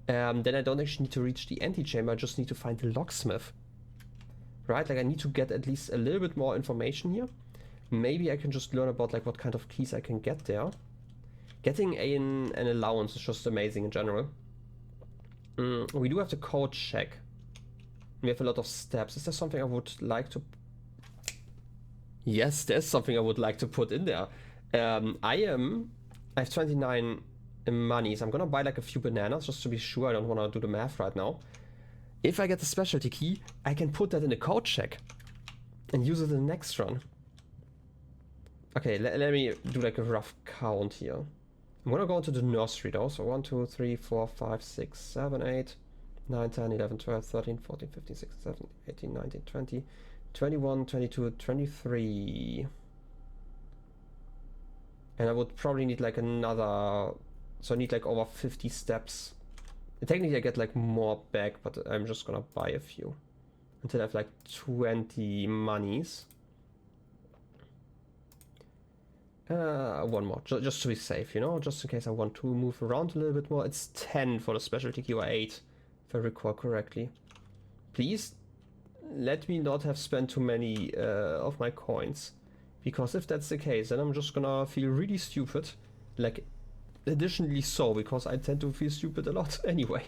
Speaker 1: then I don't actually need to reach the antechamber, I just need to find the locksmith. Right, like I need to get at least a little bit more information here. Maybe I can just learn about like what kind of keys I can get there. Getting an allowance is just amazing in general. We do have the code check. We have a lot of steps. Is there something I would like to... Yes, there's something I would like to put in there. I have 29 money, so I'm gonna buy like a few bananas just to be sure. I don't want to do the math right now. If I get the specialty key, I can put that in the code check and use it in the next run. Okay, let me do like a rough count here. I'm gonna go into the nursery though. So 1, 2, 3, 4, 5, 6, 7, 8, 9, 10, 11, 12, 13, 14, 15, 16, 17, 18, 19, 20, 21, 22, 23. And I would probably need like another... So I need like over 50 steps. And technically I get like more back, but I'm just gonna buy a few. Until I have like 20 monies. One more, just to be safe, you know? Just in case I want to move around a little bit more. It's 10 for the specialty key, or 8, if I recall correctly. Please, let me not have spent too many of my coins. Because if that's the case, then I'm just gonna feel really stupid. Like, additionally so, because I tend to feel stupid a lot anyway.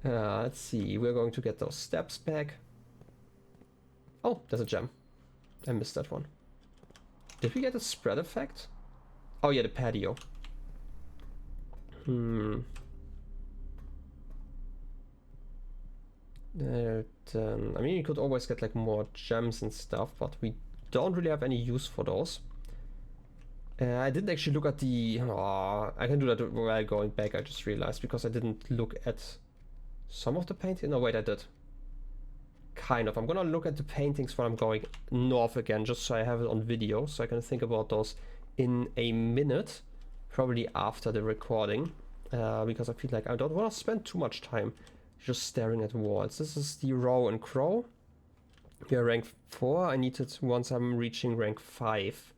Speaker 1: Let's see, we're going to get those steps back. Oh, there's a gem. I missed that one. Did we get a spread effect? Oh yeah, the patio. I mean, you could always get like more gems and stuff, but we don't really have any use for those. I didn't actually look at the... I can do that while going back, I just realized, because I didn't look at some of the paintings. No, wait, I did. Kind of. I'm gonna look at the paintings when I'm going north again, just so I have it on video, so I can think about those in a minute, probably after the recording, because I feel like I don't want to spend too much time just staring at walls. This is the Row and Crow. We are rank 4. I need it once I'm reaching rank 5.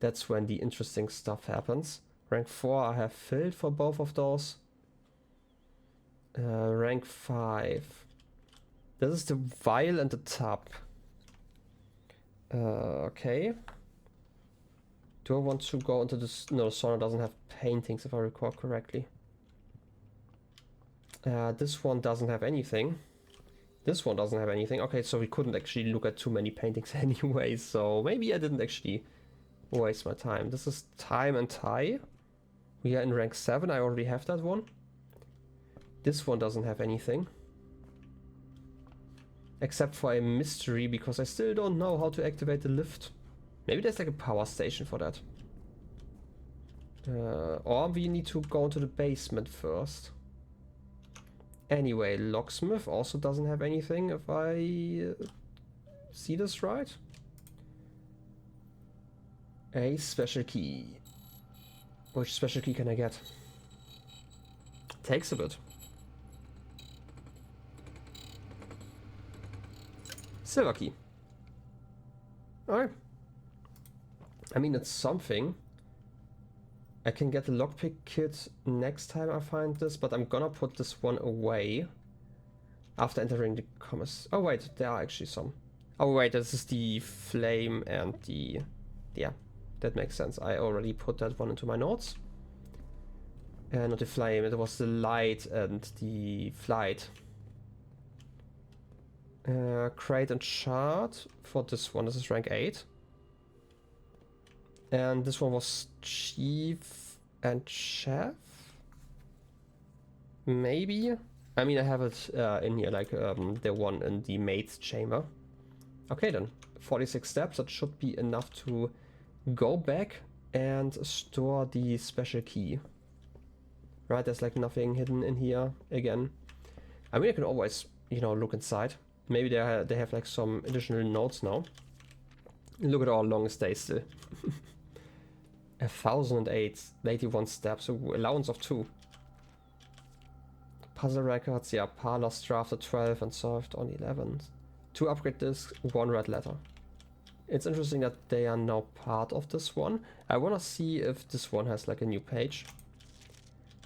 Speaker 1: That's when the interesting stuff happens. Rank 4 I have filled for both of those. Rank 5. This is the vial and the tub. Okay. Do I want to go into this? No, the sauna doesn't have paintings if I recall correctly. This one doesn't have anything. This one doesn't have anything. Okay, so we couldn't actually look at too many paintings anyway, so maybe I didn't actually waste my time. This is time and tie. We are in rank 7, I already have that one. This one doesn't have anything. Except for a mystery, because I still don't know how to activate the lift. Maybe there's like a power station for that. Or we need to go into the basement first. Anyway, locksmith also doesn't have anything, if I see this right. A special key. Which special key can I get? Takes a bit. Silver key. Alright. I mean, it's something. I can get the lockpick kit next time I find this, but I'm gonna put this one away after entering the commerce. Oh wait, there are actually some. Oh wait, this is the flame and the... Yeah, that makes sense. I already put that one into my notes. Not the flame, it was the light and the flight. Crate and shard for this one. This is rank 8. And this one was chief and chef? Maybe? I mean, I have it in here, like the one in the maid's chamber. Okay then, 46 steps, that should be enough to go back and store the special key. Right, there's like nothing hidden in here again. I mean, I can always, you know, look inside. Maybe they have like some additional notes now. Look at our longest day still. 1,081 steps, so allowance of 2. Puzzle records, yeah, parlors drafted 12 and solved on 11. 2 upgrade discs, 1 red letter. It's interesting that they are now part of this one. I wanna see if this one has like a new page.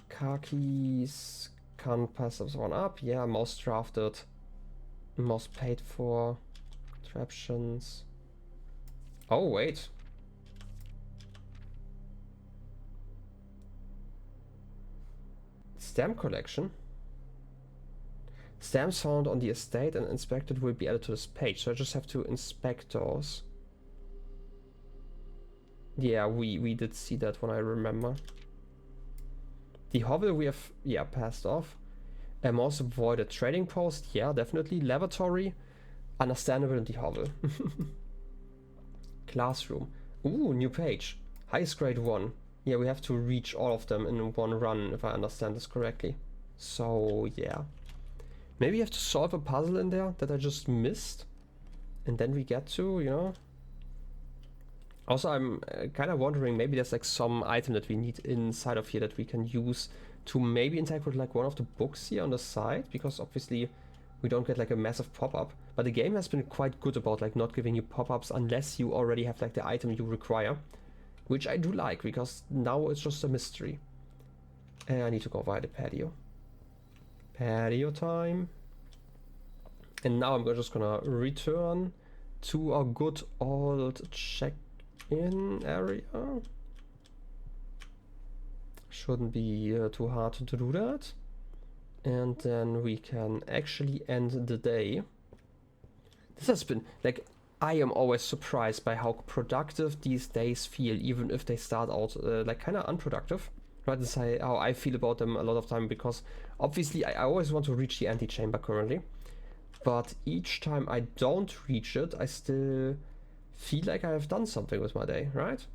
Speaker 1: Car keys, can't pass this one up. Yeah, most drafted, most paid for, contraptions. Oh wait. Stamp collection. Stamps found on the estate and inspected will be added to this page, so I just have to inspect those. Yeah, we did see that one, I remember. The hovel we have, yeah, passed off. Most avoided trading post, yeah, definitely. Laboratory, understandable in the hovel. Classroom. Ooh, new page. Highest grade 1. Yeah, we have to reach all of them in one run, if I understand this correctly. So, yeah. Maybe you have to solve a puzzle in there that I just missed. And then we get to, you know. Also, I'm kind of wondering, maybe there's like some item that we need inside of here that we can use to maybe interact with like one of the books here on the side. Because obviously we don't get like a massive pop-up. But the game has been quite good about like not giving you pop-ups unless you already have like the item you require. Which I do like, because now it's just a mystery. And I need to go via the patio. Patio time. And now I'm just gonna return to our good old check-in area. Shouldn't be too hard to do that. And then we can actually end the day. This has been, like, I am always surprised by how productive these days feel, even if they start out like kind of unproductive. Right, that's how I feel about them a lot of time, because obviously I always want to reach the antechamber currently. But each time I don't reach it, I still feel like I have done something with my day, right?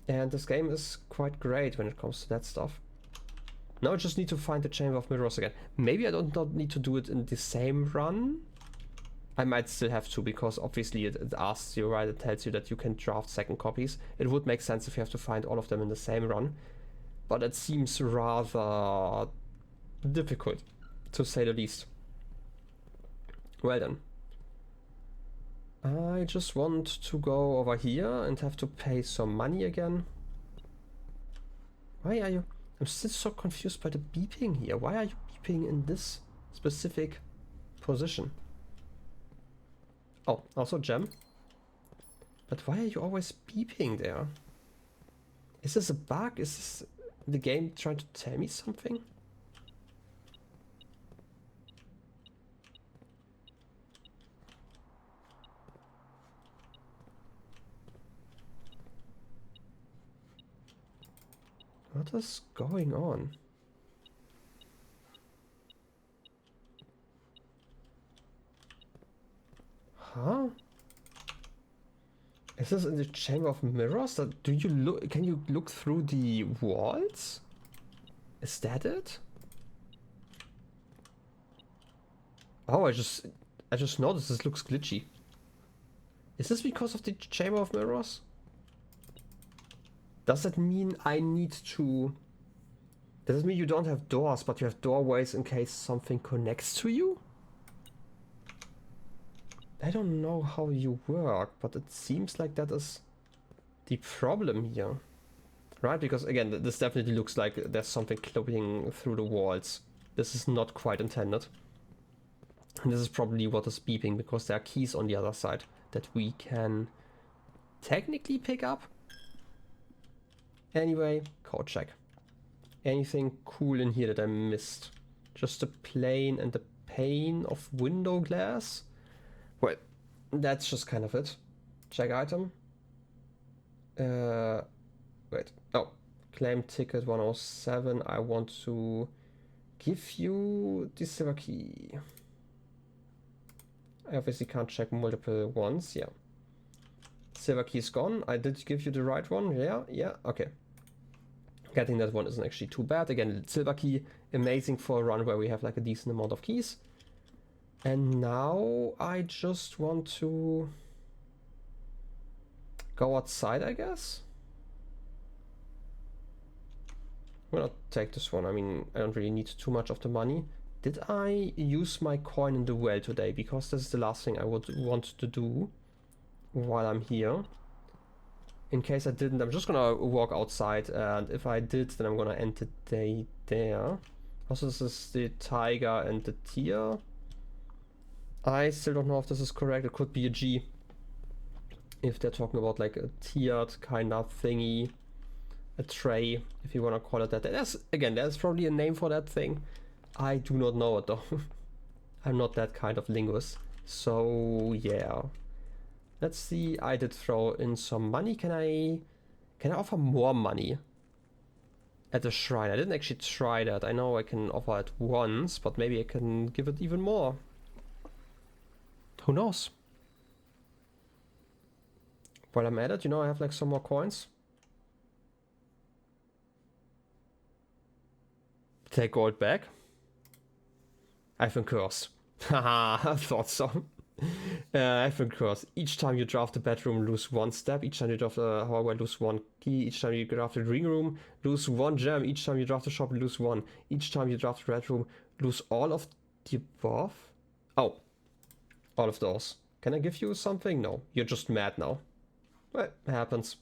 Speaker 1: And this game is quite great when it comes to that stuff. Now I just need to find the Chamber of Mirrors again. Maybe I don't need to do it in the same run. I might still have to, because obviously it asks you, right? It tells you that you can draft second copies. It would make sense if you have to find all of them in the same run. But it seems rather difficult, to say the least. Well then. I just want to go over here and have to pay some money again. Why are you... I'm still so confused by the beeping here. Why are you beeping in this specific position? Oh, also gem. But why are you always beeping there? Is this a bug? Is this the game trying to tell me something? What is going on? Huh? Is this in the Chamber of Mirrors? Do you look? Can you look through the walls? Is that it? Oh, I just noticed this looks glitchy. Is this because of the Chamber of Mirrors? Does that mean I need to... Does it mean you don't have doors, but you have doorways in case something connects to you? I don't know how you work, but it seems like that is the problem here. Right? Because again, this definitely looks like there's something clipping through the walls. This is not quite intended. And this is probably what is beeping, because there are keys on the other side that we can technically pick up. Anyway, code check. Anything cool in here that I missed? Just a plane and a pane of window glass? Well, that's just kind of it. Check item. Wait. Oh, claim ticket 107. I want to give you the silver key. I obviously can't check multiple ones. Yeah. Silver key is gone. I did give you the right one. Yeah, okay. Getting that one isn't actually too bad. Again, silver key, amazing for a run where we have like a decent amount of keys. And now I just want to go outside, I guess. I'm gonna take this one. I mean, I don't really need too much of the money. Did I use my coin in the well today? Because this is the last thing I would want to do while I'm here. In case I didn't, I'm just gonna walk outside, and if I did, then I'm gonna end the day there. Also, this is the tiger and the deer. I still don't know if this is correct. It could be a G. If they're talking about like a tiered kind of thingy. A tray, if you wanna call it that. There's probably a name for that thing. I do not know it though. I'm not that kind of linguist. So yeah. Let's see, I did throw in some money. Can I offer more money at the shrine? I didn't actually try that. I know I can offer it once, but maybe I can give it even more. Who knows? While I'm at it, I have like some more coins. Take gold back. I've been cursed. Haha, I thought so. I've been cursed. Each time you draft the bedroom, lose one step. Each time you draft the hallway, lose one key. Each time you draft the ring room, lose one gem. Each time you draft the shop, lose one. Each time you draft the red room, lose all of the above. Oh, all of those. Can I give you something? No, you're just mad now. Well, it happens.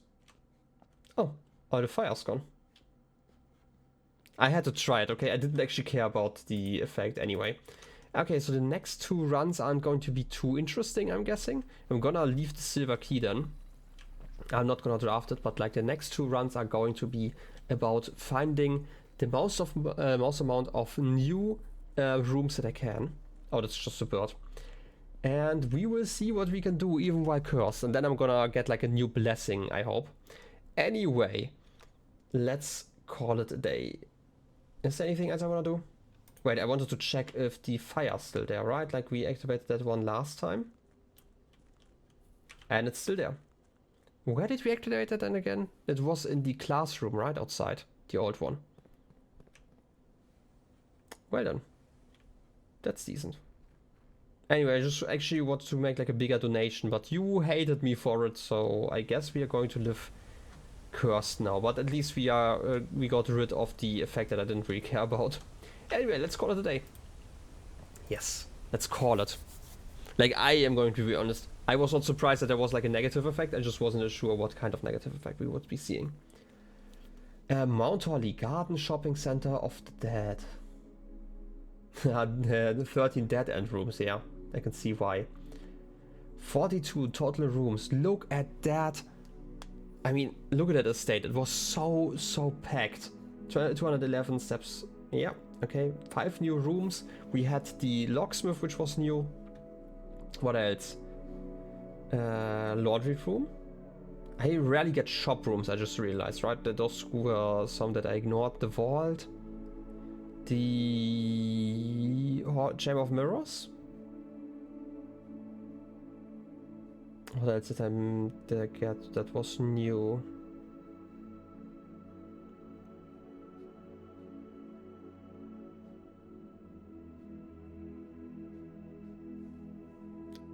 Speaker 1: Oh, all the fire's gone. I had to try it, okay? I didn't actually care about the effect anyway. Okay, so the next two runs aren't going to be too interesting, I'm guessing. I'm gonna leave the silver key then. I'm not gonna draft it, but like the next two runs are going to be about finding the most amount of new rooms that I can. Oh, that's just a bird. And we will see what we can do even while cursed. And then I'm gonna get like a new blessing, I hope. Anyway, let's call it a day. Is there anything else I wanna do? Wait, I wanted to check if the fire's still there, right? Like we activated that one last time. And it's still there. Where did we activate that then again? It was in the classroom, right? Outside. The old one. Well done. That's decent. Anyway, I just actually want to make like a bigger donation, but you hated me for it, so I guess we are going to live cursed now. But at least we got rid of the effect that I didn't really care about. Anyway, let's call it a day. Yes, let's call it. Like, I am going to be honest, I was not surprised that there was like a negative effect. I just wasn't sure what kind of negative effect we would be seeing. Mount Holly Garden Shopping Center of the Dead. The 13 dead end rooms, yeah. I can see why. 42 total rooms. Look at that. I mean, look at that estate. It was so packed. 211 steps. Yeah, okay. 5 new rooms. We had the locksmith, which was new. What else? Laundry room. I rarely get shop rooms, I just realized, right? Those were some that I ignored. The vault. The Chamber of Mirrors. What else did I get that was new?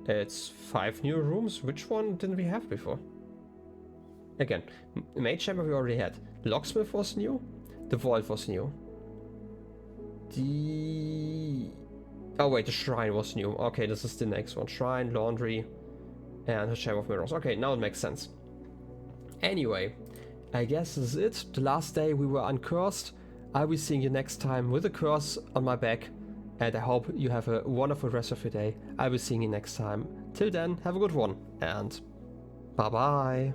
Speaker 1: It's 5 new rooms. Which one didn't we have before? Again, Maid Chamber we already had. Locksmith was new. The vault was new. Oh wait, the shrine was new. Okay, this is the next one. Shrine, laundry, and the Chamber of Mirrors. Okay, now it makes sense. Anyway, I guess this is it. The last day we were uncursed. I'll be seeing you next time with a curse on my back. And I hope you have a wonderful rest of your day. I'll be seeing you next time. Till then, have a good one. And bye bye.